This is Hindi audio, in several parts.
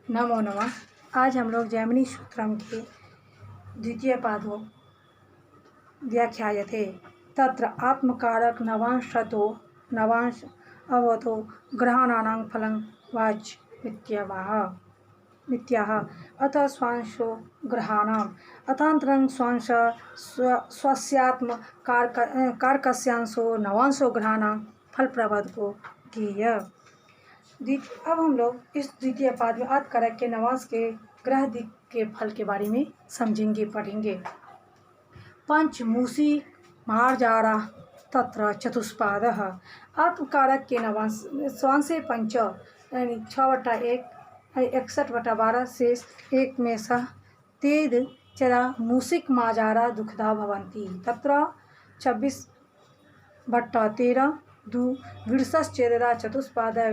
नमो नमः। आज हम लोग जैमिनी सूत्रम के द्वितीय पादों व्याख्यायते तत्र आत्मकारक नवांशतो नवांश अवतो ग्रहाणां फलं वाच मिथ्याः अतः स्वांशो ग्रहाणाम् अतान्तरं स्वांश स्वस्यात्म कारकस्यांशो नवांशो ग्रहाणां फल प्रबोधको ज्ञेय। अब हम लोग इस द्वितीय पाद में आत्मकारक के नवांश के ग्रह दिक् के फल के बारे में समझेंगे, पढ़ेंगे। पंचमूषी मार्जारा तत्र चतुष्पादः। आत्मकारक के नवांश स्वांशे पंच यानी 6/1 61/12 शेष 1 में सह तेद चरा मूषिक माजारा दुखदा भवन्ति तत्र 26/13 दु विरसश्चेदरा चतुष्पादः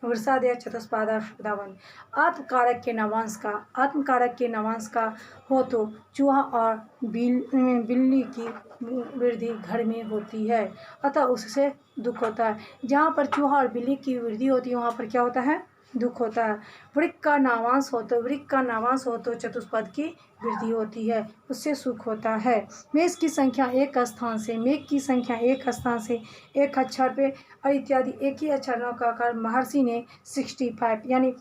विरसादय चतुष्पादः शुदावन। आत्मकारक के नवांश का हो तो चूहा और बिल्ली की वृद्धि घर में होती है, अतः उससे दुख होता है। जहाँ पर चूहा और बिल्ली की वृद्धि होती है वहाँ पर क्या होता है? दुख होता है। वृक्क का नावांश हो तो चतुष्पद की वृद्धि होती है, उससे सुख होता है। मेष की संख्या एक स्थान से एक अक्षर पे और इत्यादि एक ही अक्षरों का आकार महर्षि ने 65 यानी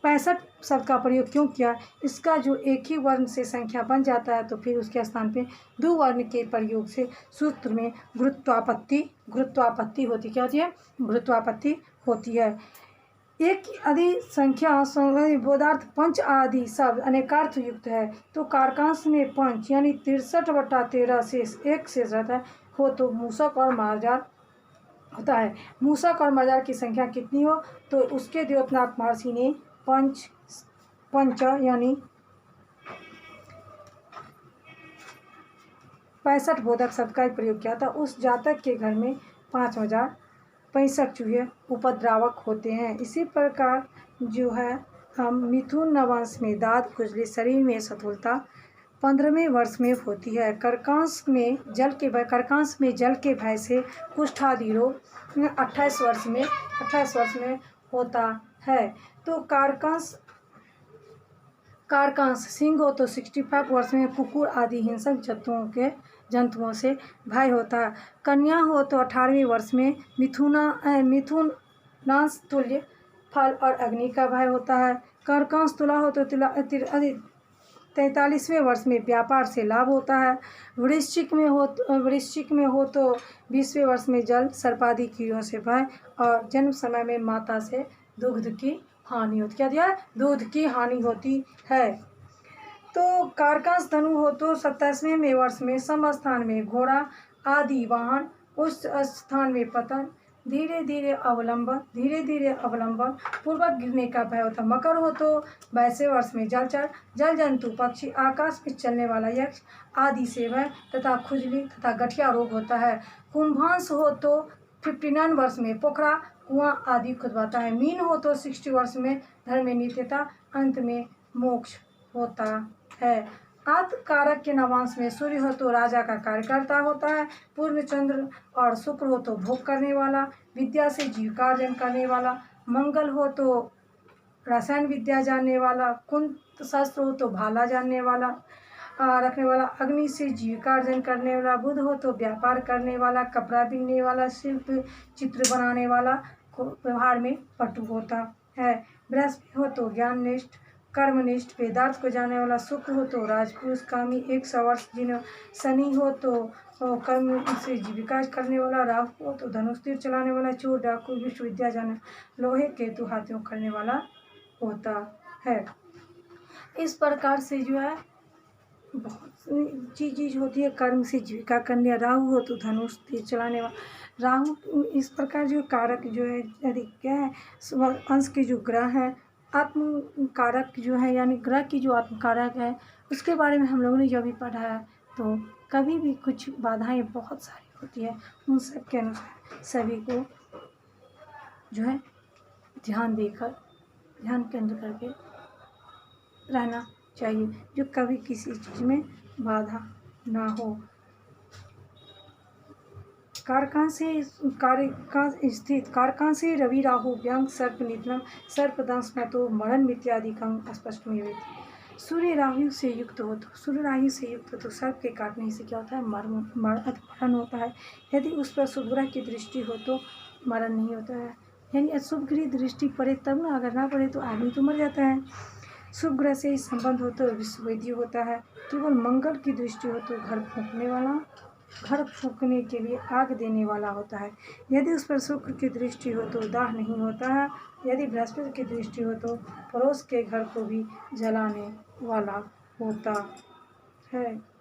65 शब्द का प्रयोग क्यों किया? इसका जो एक ही वर्ण से संख्या बन जाता है तो फिर उसके स्थान पे दो वर्ण के प्रयोग से सूत्र में गुरुत्वापत्ति होती क्या होती है? गुरुत्वापत्ति होती है। एक आदि संख्या बोधार्थ पंच आदि शब्द अनेकार्थ युक्त है तो कारकांश में पंच यानी 63/13 शेष 1 शेष रहता है हो तो मूषक और मार्जार होता है। मूषक और मार्जार की संख्या कितनी हो तो उसके द्योतनाथ महर्षि ने पंच यानी 65 बोधक शब्द का प्रयोग किया था। उस जातक के घर में 5065 चूहे उपद्रावक होते हैं। इसी प्रकार जो है हम मिथुन नवांश में दांत खुजली, शरीर में स्थूलता 15वें वर्ष में होती है। कर्कांश में जल के भय से कुष्ठ आदि रोग 28 वर्ष में होता है। तो कारकांश सिंह हो तो 65 वर्ष में कुकुर आदि हिंसक जंतुओं से भय होता है। कन्या हो तो 18वें वर्ष में मिथुनांश तुल्य फल और अग्नि का भय होता है। कारकांश तुला हो तो 43वें वर्ष में व्यापार से लाभ होता है। वृश्चिक में हो तो 20वें वर्ष में जल सर्पादि कीड़ों से भय और जन्म समय में माता से दूध की हानि होती दूध की हानि होती है। तो कारकांश धनु हो तो 27वें वर्ष में समस्थान में घोड़ा आदि वाहन, उस स्थान में पतन, धीरे धीरे अवलंबन पूर्वक गिरने का भय होता। मकर हो तो 22वें वर्ष में जलचर, जल जंतु, पक्षी, आकाश में चलने वाला यक्ष आदि से भय तथा खुजली तथा गठिया रोग होता है। कुंभांश हो तो 59 वर्ष में पोखरा, कुआं आदि खुदवाता है। मीन हो तो 60 वर्ष में धर्म में नित्यता, अंत में मोक्ष होता है। आत्मकारक के नवांश में सूर्य हो तो राजा का कार्यकर्ता होता है। पूर्ण चंद्र और शुक्र हो तो भोग करने वाला, विद्या से जीविकार्जन करने वाला। मंगल हो तो रसायन विद्या जानने वाला। कुंत शस्त्र हो तो भाला जानने वाला रखने वाला। अग्नि से जीविकार्जन करने वाला। बुध हो तो व्यापार करने वाला, कपड़ा बिनने वाला, शिल्प चित्र बनाने वाला, व्यवहार में पटु होता है। बृहस्पति हो तो ज्ञाननिष्ठ, कर्मनिष्ठ, वेदार्थ को जानने वाला। शुक्र हो तो राजपुरुष, कामी, 100 वर्ष जिन्हें। शनि हो तो कर्म से जीविका करने वाला। राहु हो तो धनुष तीर चलाने वाला, चोर, डाकू, विश्वविद्या जाने, लोहे केतु हाथियों करने वाला होता है। इस प्रकार से जो है बहुत चीज होती है कर्म से जीविका करने। राहु हो तो धनुष तीर चलाने वाला। राहु इस प्रकार जो कारक जो है यदि क्या है अंश के जो ग्रह है आत्मकारक जो है यानी ग्रह की जो आत्मकारक है उसके बारे में हम लोगों ने जो भी पढ़ा है तो कभी भी कुछ बाधाएं बहुत सारी होती है, उन सब के अनुसार सभी को जो है ध्यान केंद्र करके रहना चाहिए जो कभी किसी चीज़ में बाधा ना हो। कारकां स्थित कारकां से रवि राहु व्यंग सर्प निधनम सर्पदंश में तो मरण मित्यादिकं स्पष्ट में सूर्य राहु से युक्त हो तो सर्प के काटने से क्या होता है, मरण होता है। यदि उस पर शुभ ग्रह की दृष्टि हो तो मरण नहीं होता है। यानी अशुभ ग्रह दृष्टि पड़े तब ना, अगर ना पड़े तो आदमी तो मर जाता है। शुभ ग्रह से ही संबंध हो तो विश्ववेदी होता है। केवल मंगल की दृष्टि हो तो घर फूकने के लिए आग देने वाला होता है। यदि उस पर शुक्र की दृष्टि हो तो दाह नहीं होता है। यदि बृहस्पति की दृष्टि हो तो पड़ोस के घर को भी जलाने वाला होता है।